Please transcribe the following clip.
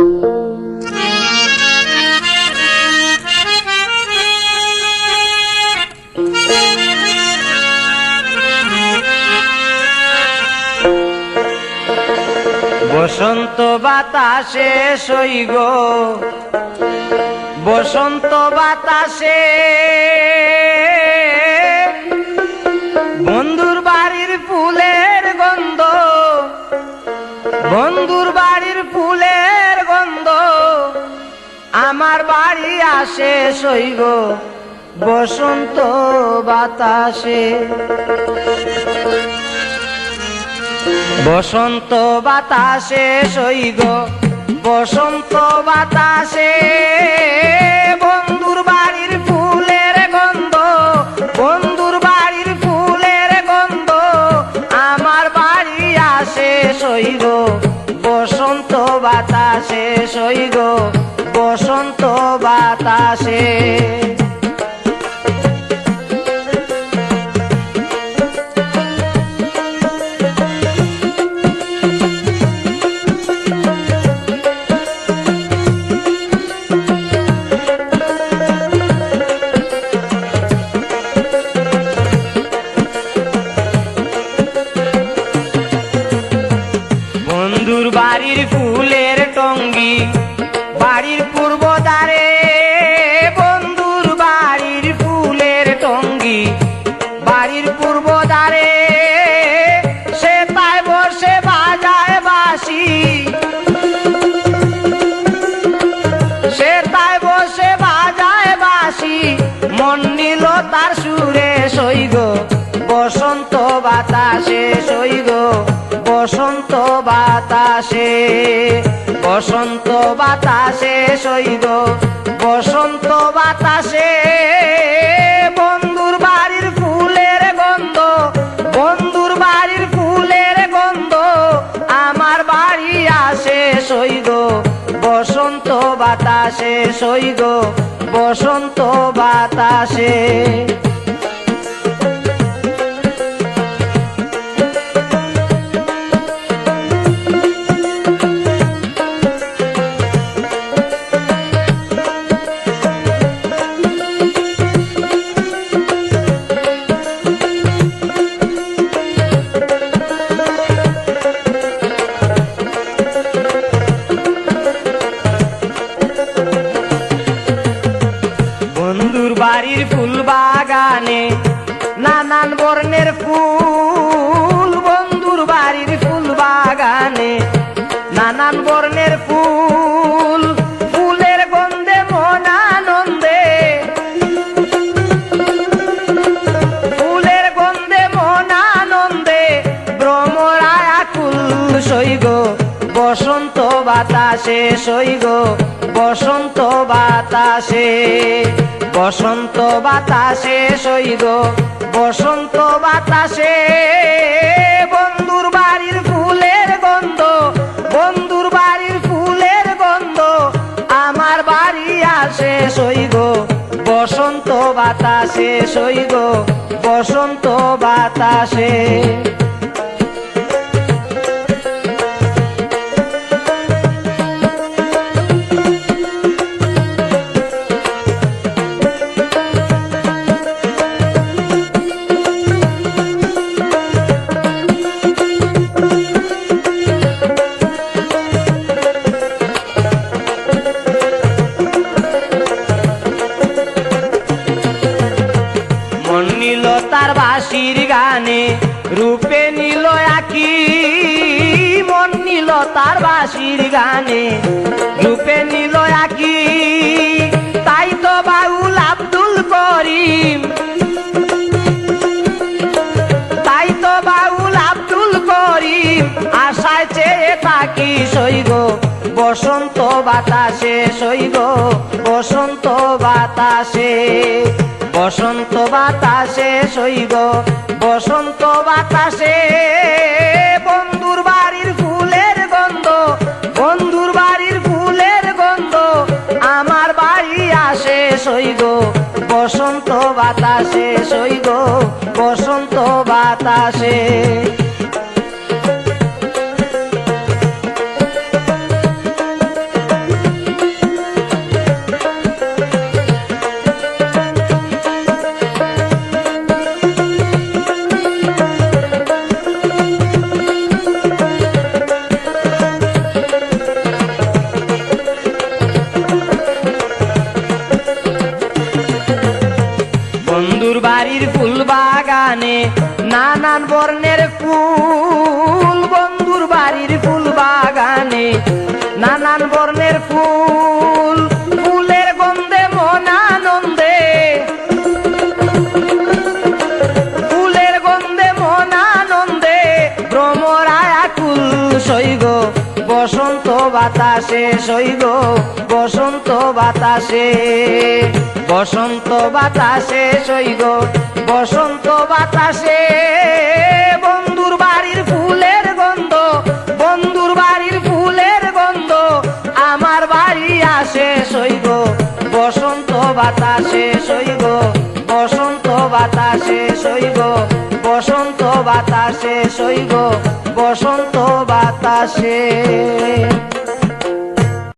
বসন্ত বাতাসে সইগ বসন্ত বাতাসে বন্ধুর বাড়ির ফুলের গন্ধ, বন্ধুর বাড়ির ফুলের গন্ধ আমার বাড়ি আসে সইগ বসন্ত বাতাসে। বসন্ত বাতাসে সইগ বসন্ত বাতাসে বন্ধুর বাড়ির ফুলের গন্ধ, বন্ধুর বাড়ির ফুলের গন্ধ আমার বাড়ি আসে সইগ বসন্ত বাতাসে সইগ বসন্ত বাতাসে। বন্ধুর বাড়ির ফুলের টঙ্গি বাড়ির পূর্ব দ্বারে, বন্ধুর বাড়ির ফুলের টঙ্গি বাড়ির পূর্ব দ্বারে সে তাই বসে বাজায় বাঁশি, সে তাই বসে বাজায় বাঁশি মন নিল তার সুরে সইগ বসন্ত বাতাসে সইগ বসন্ত বাতাসে। বসন্ত বাতাসে সইগ বসন্ত বাতাসে বন্ধুর বাড়ির ফুলের গন্ধ, বন্ধুর বাড়ির ফুলের গন্ধ আমার বাড়ি আসে সইগ বসন্ত বাতাসে সইগ বসন্ত বাতাসে। বন্ধুর বাড়ির ফুল বাগানে নানান বর্ণের ফুল, বন্ধুর বাড়ির ফুল বাগানে নানান বর্ণের ফুল, ফুলের গন্ধে মন আনন্দে, ফুলের গন্ধে মন আনন্দে ভ্রমরায় আকুল সইগ বসন্ত বাতাসে সইগ বসন্ত বাতাসে। বসন্ত বাতাসে সইগ বসন্ত বাতাসে বন্ধুর বাড়ির ফুলের গন্ধ, বন্ধুর বাড়ির ফুলের গন্ধ আমার বাড়ি আসে সইগ বসন্ত বাতাসে সইগ বসন্ত বাতাসে। মন নিল তার বাঁশির গানে রূপে নিল আকি, মন নিল তার বাঁশির গানে রূপে নিল আকি তাই তো বাউল আব্দুল করিম, তাই তো বাউল আব্দুল করিম আশায় চেয়ে থাকি সইগ বসন্ত বাতাসে সইগ বসন্ত বাতাসে। বসন্ত বাতাসে সইগ বসন্ত বাতাসে বন্ধুর বাড়ির ফুলের গন্ধ, বন্ধুর বাড়ির ফুলের গন্ধ আমার বাড়ি আসে সইগ বসন্ত বাতাসে সইগ বসন্ত বাতাসে। ফুল বন্ধুর বাড়ির ফুল বাগানে নানান বর্ণের ফুল ফুলের গন্ধে মন আনন্দে ফুলের গন্ধে মন আনন্দে ভ্রমরায় আকুল সইগ বসন্ত বাতাসে সইগ বসন্ত বাতাসে বসন্ত বাতাসে সইগ বসন্ত বাতাসে বন্ধুর বাড়ির ফুলের গন্ধ বন্ধুর বাড়ির ফুলের গন্ধ আমার বাড়ি আসে সইগ বসন্ত বাতাসে সইগ বসন্ত বাতাসে সইগ বসন্ত বাতাসে সইগ বসন্ত বাতাসে।